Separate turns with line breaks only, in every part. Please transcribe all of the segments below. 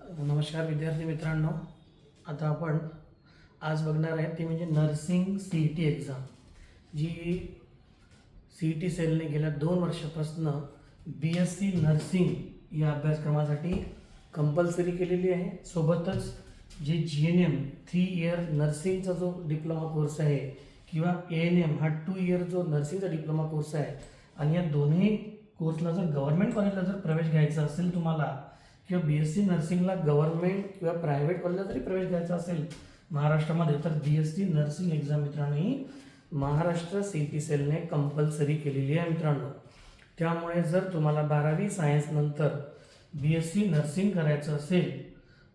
नमस्कार विद्यार्थी मित्रांनो. आता आपण आज बघणार आहे ती म्हणजे nursing C E T exam, जी सी ई टी सेलने गेल्या 2 वर्षापासून बी एस सी नर्सिंग या अभ्यासक्रमासाठी कंपल्सरी केलेली आहे. सोबतच जे जी एन एम 3 इयर नर्सिंगचा जो डिप्लोमा कोर्स आहे किंवा ए एन एम हा 2 इयर जो नर्सिंगचा डिप्लोमा कोर्स आहे, आणि या दोन्ही कोर्सला जर गव्हर्नमेंट कॉलेजला जर प्रवेश घ्यायचा असेल तुम्हाला, किंवा बी एस सी नर्सिंगला गव्हर्नमेंट किंवा प्रायव्हेट कॉलेजला जरी प्रवेश घ्यायचा असेल महाराष्ट्रामध्ये, तर बी एस सी नर्सिंग एक्झाम मित्रांनो ही महाराष्ट्र सी ई टी सेलने कंपल्सरी केलेली आहे मित्रांनो. त्यामुळे जर तुम्हाला 12वी सायन्स नंतर बी एस सी नर्सिंग करायचं असेल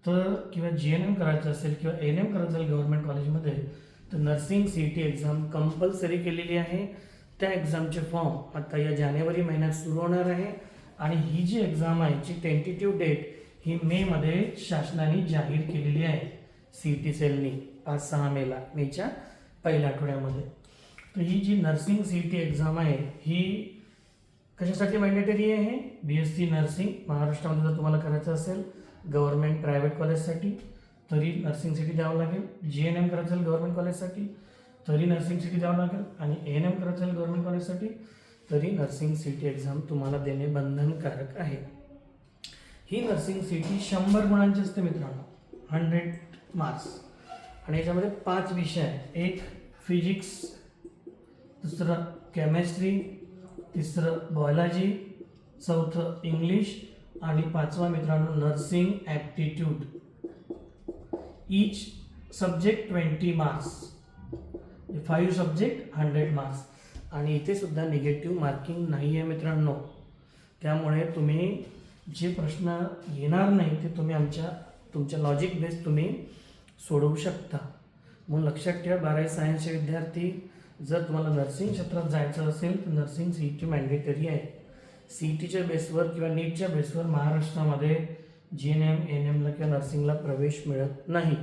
तर, किंवा जी एन एम करायचं असेल किंवा एन एम करायचं असेल गव्हर्नमेंट कॉलेजमध्ये, तर nursing C E T exam compulsory केलेली आहे. त्या एक्झामचे फॉर्म आता या जानेवारी महिन्यात सुरू होणार आहे, आणि ही जी एक्झाम आहे जी टेंटेटिव्ह डेट ही मेमध्ये शासनाने जाहीर केलेली आहे सी ई टी सेलनी 5-6 मेच्या पहिल्या आठवड्यामध्ये. तर ही जी nursing C E T exam आहे ही कशासाठी मॅन्डेटरी आहे? बी एस सी नर्सिंग महाराष्ट्रामध्ये जर तुम्हाला करायचं असेल गव्हर्नमेंट प्रायव्हेट कॉलेजसाठी तरी नर्सिंग सी ई टी द्यावं लागेल, जी एन एम करायचं असेल गव्हर्नमेंट कॉलेजसाठी तरी नर्सिंग सी ई टी द्यावं लागेल, आणि ए एन एम करायचं असेल गव्हर्नमेंट कॉलेजसाठी तरी nursing C E T exam तुम्हाला देणे बंधनकारक आहे. ही नर्सिंग सी ई टी 100 गुणांची असते मित्रांनो, 100 मार्क्स, आणि याच्यामध्ये 5 विषय आहेत. एक फिजिक्स, दुसरं केमिस्ट्री, तिसरं बायोलॉजी, चौथं इंग्लिश, आणि 5वा मित्रांनो nursing aptitude. Each subject 20 marks, 5 subject 100 marks, आणि इथे सुद्धा निगेटिव्ह मार्किंग नाही आहे मित्रांनो. त्यामुळे तुम्ही जे प्रश्न येणार नाही ते तुम्ही तुमच्या लॉजिक बेस तुम्ही सोडवू शकता. म्हणून लक्षात ठेवा, 12वी सायन्सचे विद्यार्थी जर तुम्हाला नर्सिंग क्षेत्रात जायचं असेल तर nursing C E T mandatory आहे. सी ई टीच्या बेसवर किंवा नीटच्या बेसवर महाराष्ट्रामध्ये जी एन एम एन एमला किंवा नर्सिंगला प्रवेश मिळत नाही.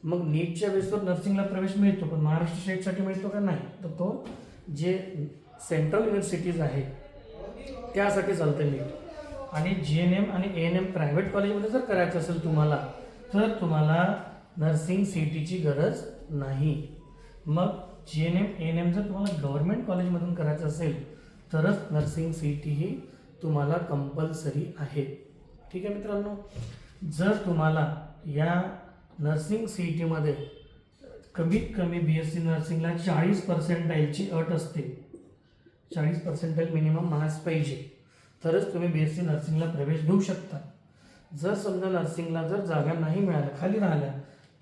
मग नीटच्या बेसवर नर्सिंगला प्रवेश मिळतो, पण महाराष्ट्र स्टेटसाठी मिळतो का? नाही. तर तो जे सेंट्रल युनिव्हर्सिटीज आहे त्यासाठी चालतं नीट. आणि जी एन एम आणि ए एन एम प्रायव्हेट कॉलेजमध्ये जर करायचं असेल तुम्हाला, तर तुम्हाला नर्सिंग सी ई टीची गरज नाही. मग G N M A N M जर तुम्हाला गव्हर्नमेंट कॉलेजमधून करायचं असेल तरच नर्सिंग सी ई टी ही तुम्हाला कंपल्सरी आहे. ठीक आहे मित्रांनो. जर तुम्हाला या नर्सिंग सी ई टीमध्ये कमीत कमी बी एस सी नर्सिंगला 40% अट असते, 40% मिनिमम मार्क्स पाहिजे, तरच तुम्ही बी एस सी नर्सिंगला प्रवेश घेऊ शकता. जर समजा नर्सिंगला जर जागा नाही मिळाल्या, खाली राहिल्या,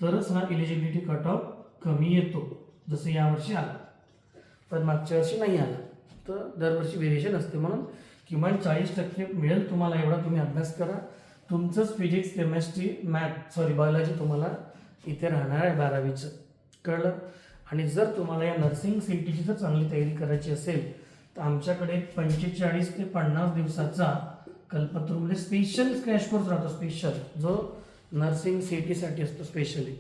तरच हा इलिजिबिलिटी कट ऑफ कमी येतो, जसं यावर्षी आला, पण मागच्या वर्षी नाही आला. तर दरवर्षी व्हेरिएशन असते. म्हणून किमान 40% मिळेल तुम्हाला, एवढा तुम्ही अभ्यास करा. तुमचंच फिजिक्स केमिस्ट्री बायोलॉजी तुम्हाला इथे राहणार आहे 12वीचं, कळलं? आणि जर तुम्हाला या नर्सिंग सी ई टीची जर चांगली तयारी करायची असेल तर आमच्याकडे 45 ते 50 दिवसाचा कल्पतरूमध्ये स्पेशल क्रॅश कोर्स राहतो, स्पेशल, जो नर्सिंग सी ई टीसाठी असतो स्पेशली.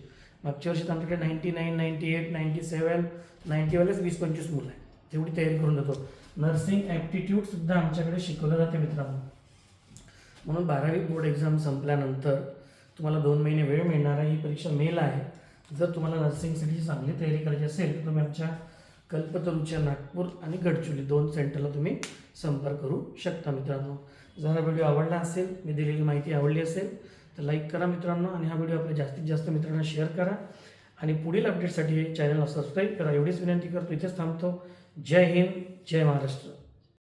मागच्या वर्षी आमच्याकडे 99, 98, 97, 90वालेच 20-25 मुलं आहे, तेवढी तयारी करून देतो. नर्सिंग ॲप्टिट्यूडसुद्धा आमच्याकडे शिकवलं जाते मित्रांनो. म्हणून 12वी बोर्ड एक्झाम संपल्यानंतर तुम्हाला 2 महिने वेळ मिळणार आहे. ही परीक्षा मेल आहे. जर तुम्हाला नर्सिंग सीईटीची चांगली तयारी करायची असेल तर तुम्ही आमच्या कल्पतरूच्या नागपूर आणि गडचिरोली 2 सेंटरला तुम्ही संपर्क करू शकता मित्रांनो. जर हा व्हिडिओ आवडला असेल, मी दिलेली माहिती आवडली असेल तर लाईक करा मित्रांनो, आणि हा व्हिडिओ आपल्या जास्तीत जास्त मित्रांना शेअर करा, आणि पुढील अपडेटसाठी चॅनलला सबस्क्राईब करा. एवढीच विनंती करतो. इथेच थांबतो. जय हिंद, जय महाराष्ट्र.